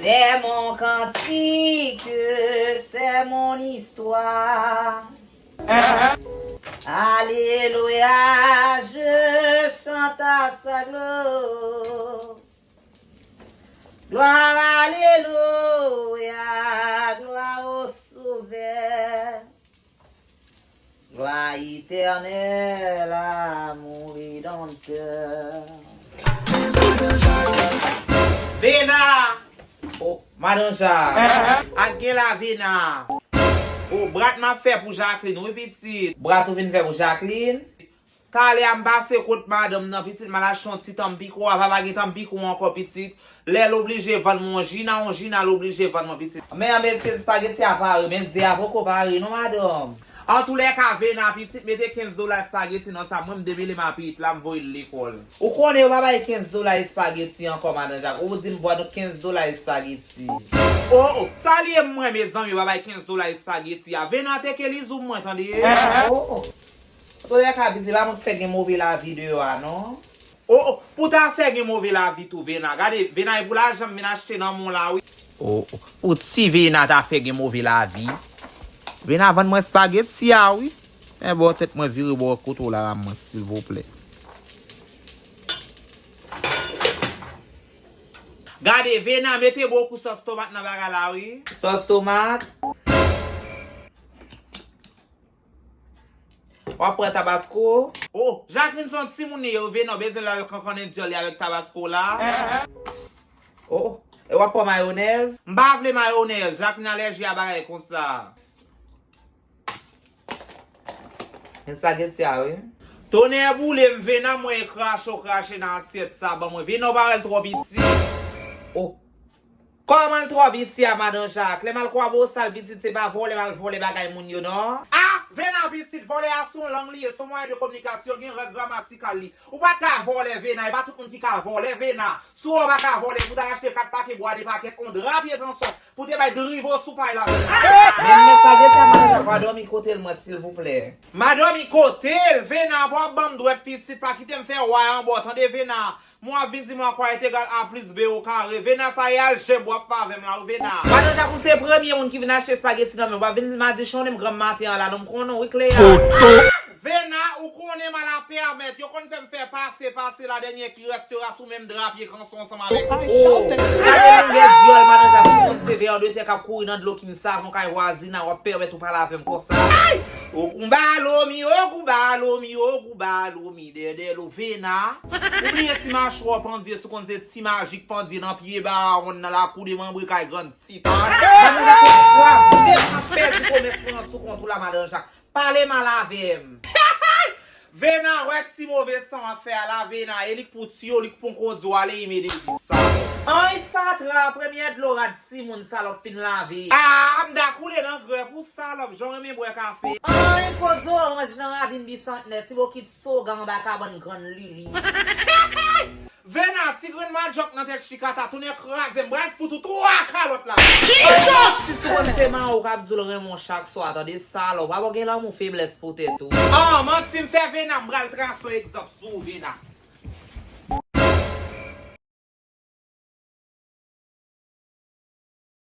C'est mon cantique, c'est mon histoire. Alléluia, je chante à sa gloire. Gloire, alléluia, gloire au sauveur. Gloire éternelle, amour rédempteur. Vena! Oh, Madame Jacques. Ake la Vena! Oh, brat ma fe pou Jacqueline, oui pitit. Brat ou vin fè pou Jacqueline? Tale am base kote madame nan pitit, mala chanti tan biko, avavage tan biko anko pitit. Lè l'oblige van mon jina l'oblige van mon pitit. Men an se spaghetti a pari, men ze a poko pari, non madame? An tou lè ka Vena pitit, mette $15 spaghetti nan sa mwen mdebele ma pitit, la mvoy l'ekol. Ou konen ou babay $15 spaghetti anko Madame Jacques? Ou di mboa nou $15 spaghetti? Oh, salye mwen me zan yo babay $15 spaghetti ya. Vena teke li zoom mwen, tande? Oh. So lè ka bizi ba mwen fè gen mouvi la video a, non? Oh, pou ta fè gen mouve la vi tou Vena. Gade, Vena e boula jam men achete nan moun la oui. Oh, ou si Vena ta fè gen mouve la vi. Vena van mwen spaghetti ya oui. E bo, tet mwen viri bo koto la mwen, s'il vous plaît. Gade, Vena, mette beaucoup sos tomate nan baga la oui. Sos tomate. Ou apre tabasco. Oh, Jacqueline son ti moun yo Vena, bezen la kankane jolly avec tabasco la. Oh, e ou apre mayonnaise. Mba vle mayonnaise, Jacqueline allergie a bagay kon sa. En spaghetti a, oui. Tonè boule m Vena mwen krashe nan assiette sa ba mwen. Vena barel tro biti. Oh. Koman tro biti a Madame Jacques? Le mal kwa bo sal biti te ba vole mal vole bagay moun yo, non? Ah, Vena biti vole a son lang li, son moyen de komunikasyon gen reg gramatikal li. Ou ba ka vole Vena, e ba tout moun ki ka vole Vena. Sou ou ba ka vole, pou ta achete 4 paquet bois de paquet, on drapye transon, pou te bay drivo sou pay la Vena. Men spaghetti a Madame Jacques, madame kotel moi s'il vous plaît. Madame y kotel, Vena, bo bam dwe petit, pa ki te m fe wè an bo, tande Vena. Moi vin di moi kwa est égal A plus B au carré. Vena sa yal je bois pas avec la ou Vena. Madame Jacques, c'est premier moun ki vin achete spaghetti nan men. Wa vin ma di chone m grand matin la, non konon oui clé. Vena ou konen ma la permettre. Yo kon fè me faire passer la dernière qui restera sous même drap pied quand son ensemble avec. Oh. La gen diol Madame Jacques, si on se ve an de te kap kouri nan de l'eau qui me savon kay wazina, wa permettre ou pa la fèm pour ça. O kumbalo mi de lo Vena. Oubliye si ma chou pandye sou kon se ti magique pandye nan pied ba on nan la kou de membre kay grand titan. Madame Jacques, kwa vite pèl si commerce sou kontou la Madame Jacques. Parle mal avem. Vena wè ti mauvais sang a fè la Vena elik pou tiyo lik pou kondzo ale imede di sa. Ay fatra premier de l'orad si moun salop fin lavi. Ah, mda koule nan gre pou salop, jon reme bwe kafe. Ay kozo orange nan ravin bi centene, ti bo kit so gang baka ban gran lili. Vena, ti gren ma jok nan tek chikata, tou ne kraze mbran foutou 3 kalot la. Si sou kon seman ou kap zoul remon chak so atan de salop, wabo gen la mou febles pou te tou. Ah, man ti m fè Vena mbral traso egzop sou Vena.